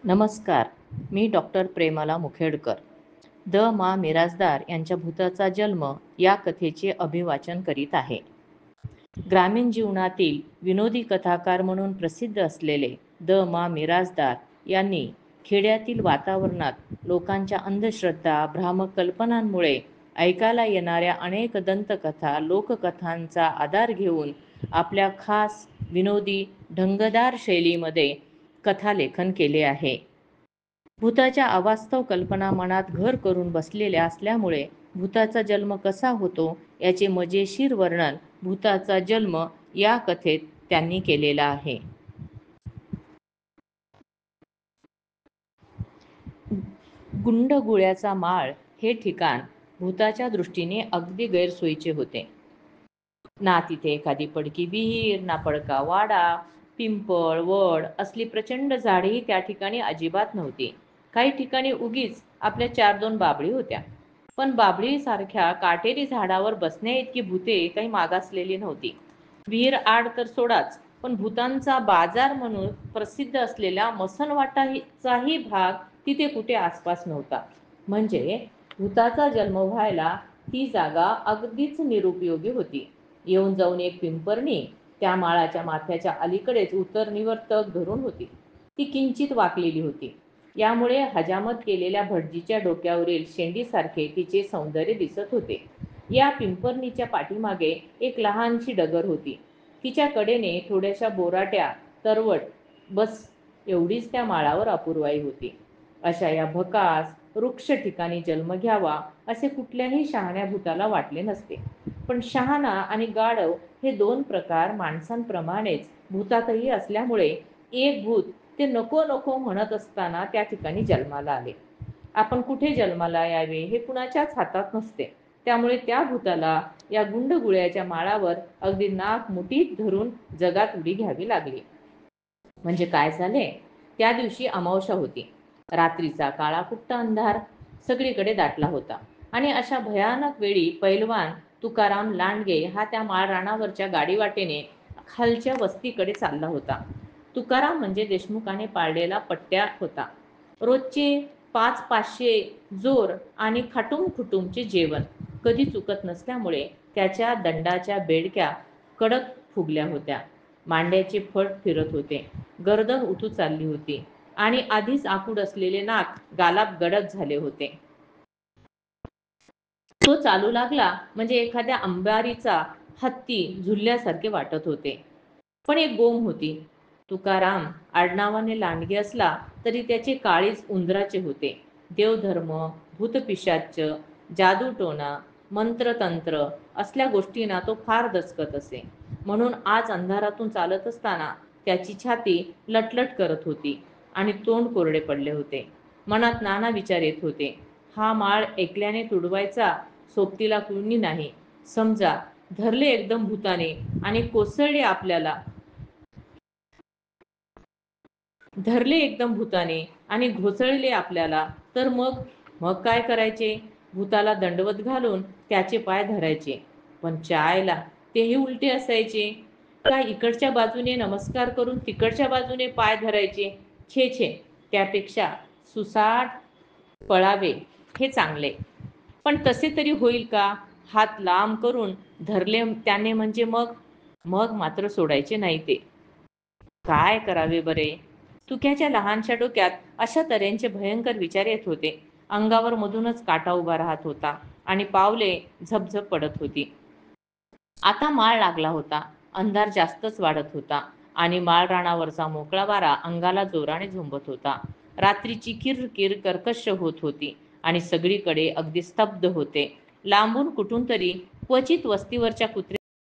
नमस्कार. मी doctor प्रेमाला Mukhedkar. The मा मिरासदार यांच्या भूताचा जन्म या कथेचे अभिवाचन करीत आहे. ग्रामीण जीवनातील विनोदी कथाकार म्हणून प्रसिद्ध असलेले द मा मिरासदार यांनी खेड्यातील वातावरणात लोकांच्या अंधश्रद्धा, भ्रामक कल्पनांमुळे ऐकायला येणाऱ्या अनेक दंतकथा, लोककथांचा आधार घेऊन आपल्या खास विनोदी ढंगदार शैलीमध्ये कथालेखन केले आहे. भूताच्या अवास्तव कल्पना मनात घर करून बसलेल्या असल्यामुळे भूताचा जन्म कसा होतो याचे मजेशीर वर्णन भूताचा जन्म या कथेत त्यांनी केलेला आहे. गुंडगुळ्याचा माळ हे ठिकाण भूताच्या दृष्टीने अगदी गैरसोयीचे होते. ना तिथे एखादी पडकी विहीर, ना पडका वाडा, पिंपळ, वड असली प्रचंड झाडेही त्या ठिकाणी अजिबात नव्हती. काही ठिकाणी उगीच आपल्या 4-2 बाभळी होत्या. पण बाभळीसारख्या काटेरी झाडावर बसण्या इतकी भूते काही मागासलेली नव्हती. विहीर आड तर सोडाच, पण भूतांचा बाजार म्हणून प्रसिद्ध असलेला मसणवाटाचाही भाग तिथे कुठे आसपास नव्हता. म्हणजे भूताचा जन्म व्हायला ती जागा अगदीच निरुपयोगी होती. येऊन जाऊन एक पिंपरणी त्या माळाच्या माथ्याच्या अलीकडेच उतरणीवर तग धरून होती. ती किंचित वाकलेली होती. यामुळे हजामत केलेल्या भटजीच्या डोक्यावरील शेंडीसारखे तिचे सौंदर्य दिसत होते. या पिंपरणीच्या पाठीमागे एक लहानशी डगर होती. तिच्या कडेने थोड्याशा बोराट्या, तरवट, बस एवढीच त्या माळावर अपूर्वाई होती. अशा या भकास वृक्ष ठिकाणी जन्म घ्यावा असे कुठल्याही शहाण्या भूताला वाटले नसते. पण शहाणा आणि गाढव हे 2 प्रकार माणसांप्रमाणेच भूतातही असल्यामुळे एक भूत ते नको नको म्हणत असताना त्या ठिकाणी जन्माला आले. आपण कुठे जन्माला यावे हे कुणाच्याच हातात नसते. त्यामुळे त्या भूताला या गुंडगुळ्याच्या माळावर अगदी नाक मुठीत धरून जगात उडी घ्यावी लागली. म्हणजे काय झाले? त्या दिवशी अमावस्या होती. रात्रीचा काळाकुट्ट अंधार सगळीकडे दाटला होता आणि अशा भयानक वेळी पैलवान तुकाराम लांडगे हा त्या माळरानावरच्या गाडीवाटेने खालच्या वस्तीकडे चालला होता. तुकाराम म्हणजे देशमुखाने पाळलेला पट्ट्या होता. रोजचे 500-500 जोर आणि खाटूम-खुटूमचे जेवण कधी चुकत नसल्यामुळे त्याच्या दंडाच्या बेडक्या कडक फुगल्या होत्या. मांड्याचे फट फिरत होते. गर्दन उतू चालली होती आणि आधीच आखूड असलेले नाक गालात गडद झाले होते. तो चालू लागला म्हणजे एखाद्या अंबारीचा हत्ती झुलल्यासारखे वाटत होते. पण एक गोम होती. तुकाराम आडनावाने लांडगे असला तरी त्याचे काळीज उंदराचे होते. देवधर्म, भूतपिशाच, जादूटोणा, मंत्रतंत्र असल्या गोष्टींना तो फार दचकत असे. म्हणून आज अंधारातून चालत असताना त्याची छाती लटलट करत होती आणि तोंड कोरडे पडले होते. मनात नाना विचार येत होते. हा माळ ऐकल्याने तुडवायचा सोबतीला कुणी नाही. समजा धरले एकदम भूताने आणि कोसळले आपल्याला धरले एकदम भूताने आणि घोसळले आपल्याला तर मग मग काय करायचे? भूताला दंडवत घालून त्याचे पाय धरायचे. पण चायला तेही उलटे असायचे. काय इकडच्या बाजूने नमस्कार करून तिकडच्या बाजूने पाय धरायचे. छे छे, त्यापेक्षा सुसाट पळावे हे चांगले. पण तसे तरी होईल का? हात लांब करून धरले त्याने म्हणजे मग मग मात्र सोडायचे नाही ते. काय करावे बरे? तुक्याच्या लहानशा डोक्यात अशा तऱ्हेचे भयंकर विचार येत होते. अंगावर मधूनच काटा उभा राहत होता आणि पावले झपझप पडत होती. आता माळ लागला होता. अंधार जास्तच वाढत होता आणि माळरानावरचा मोकळा वारा अंगाला जोराने झोंबत होता. रात्रीची किरकिर कर्कश होत होती आणि सगळीकडे अगदी स्तब्ध होते. लांबून कुठून तरी क्वचित वस्तीवरच्या कुत्र्या